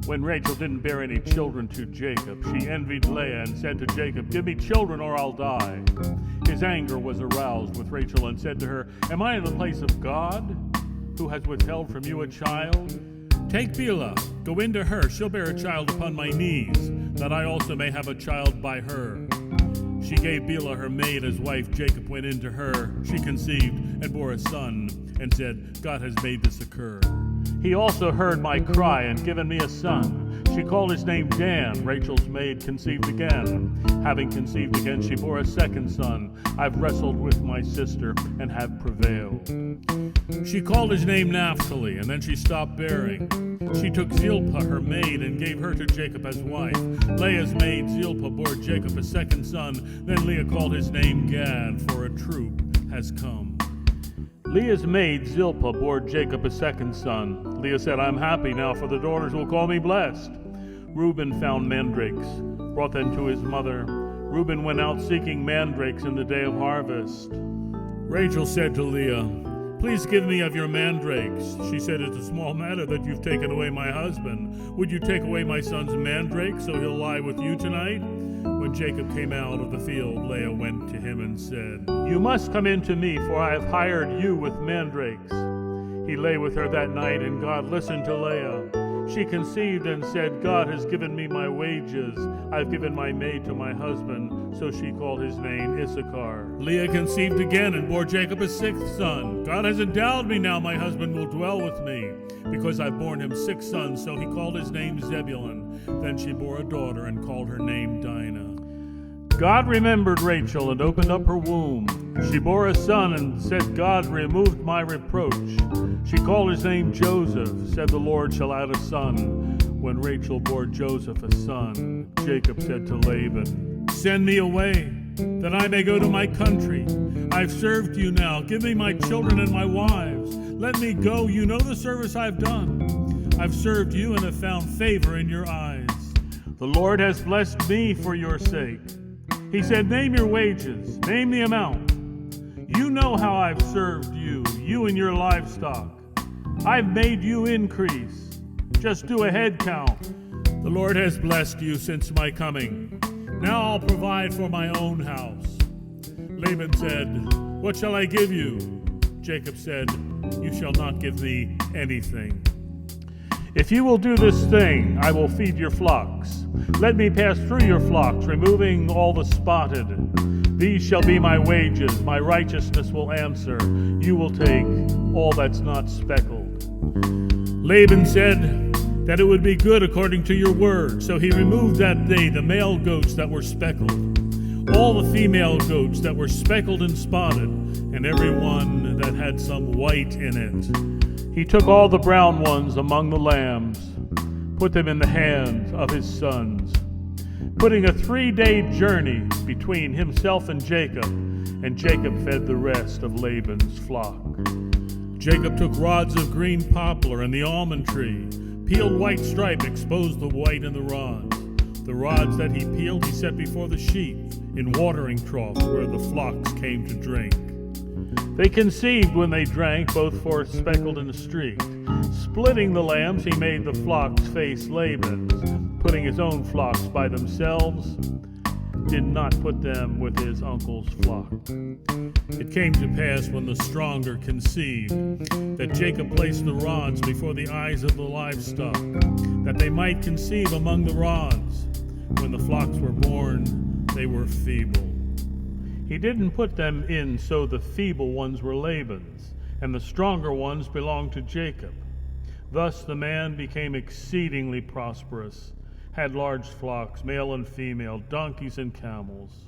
When Rachel didn't bear any children to Jacob, she envied Leah and said to Jacob, "Give me children or I'll die." His anger was aroused with Rachel and said to her, "Am I in the place of God, who has withheld from you a child? Take Bilhah, go into her, she'll bear a child upon my knees, that I also may have a child by her." She gave Bilhah her maid as wife. Jacob went into her. She conceived and bore a son, and said, "God has made this occur. He also heard my cry and given me a son." She called his name Dan. Rachel's maid conceived again. Having conceived again, she bore a second son. "I've wrestled with my sister and have prevailed." She called his name Naphtali, and then she stopped bearing. She took Zilpah, her maid, and gave her to Jacob as wife. Leah's maid Zilpah bore Jacob a second son. Then Leah called his name Gad, for a troop has come. Leah's maid Zilpah bore Jacob a second son. Leah said, "I'm happy now, for the daughters will call me blessed." Reuben found mandrakes, brought them to his mother. Reuben went out seeking mandrakes in the day of harvest. Rachel said to Leah, "Please give me of your mandrakes." She said, "It's a small matter that you've taken away my husband. Would you take away my son's mandrake, so he'll lie with you tonight?" When Jacob came out of the field, Leah went to him and said, "You must come in to me, for I have hired you with mandrakes." He lay with her that night, and God listened to Leah. She conceived and said, "God has given me my wages. I've given my maid to my husband." So she called his name Issachar. Leah conceived again and bore Jacob a sixth son. "God has endowed me now, my husband will dwell with me, because I've borne him 6 sons." So he called his name Zebulun. Then she bore a daughter and called her name Dinah. God remembered Rachel and opened up her womb. She bore a son and said, "God removed my reproach." She called his name Joseph, said, "The Lord shall add a son." When Rachel bore Joseph a son, Jacob said to Laban, "Send me away, that I may go to my country. I've served you now. Give me my children and my wives. Let me go. You know the service I've done. I've served you and have found favor in your eyes. The Lord has blessed me for your sake." He said, "Name your wages, name the amount. You know how I've served you, you and your livestock. I've made you increase. Just do a head count. The Lord has blessed you since my coming. Now I'll provide for my own house." Laban said, "What shall I give you?" Jacob said, "You shall not give me anything. If you will do this thing, I will feed your flocks. Let me pass through your flocks, removing all the spotted. These shall be my wages. My righteousness will answer. You will take all that's not speckled." Laban said that it would be good according to your word. So he removed that day the male goats that were speckled, all the female goats that were speckled and spotted, and every one that had some white in it. He took all the brown ones among the lambs, put them in the hands of his sons, putting a 3-day journey between himself and Jacob fed the rest of Laban's flock. Jacob took rods of green poplar and the almond tree, peeled white stripe, exposed the white in the rods. The rods that he peeled he set before the sheep in watering troughs where the flocks came to drink. They conceived when they drank, both four speckled and streaked. Splitting the lambs, he made the flocks face Laban's, putting his own flocks by themselves, did not put them with his uncle's flock. It came to pass when the stronger conceived, that Jacob placed the rods before the eyes of the livestock, that they might conceive among the rods. When the flocks were born, they were feeble. He didn't put them in, so the feeble ones were Laban's, and the stronger ones belonged to Jacob. Thus the man became exceedingly prosperous, had large flocks, male and female, donkeys and camels.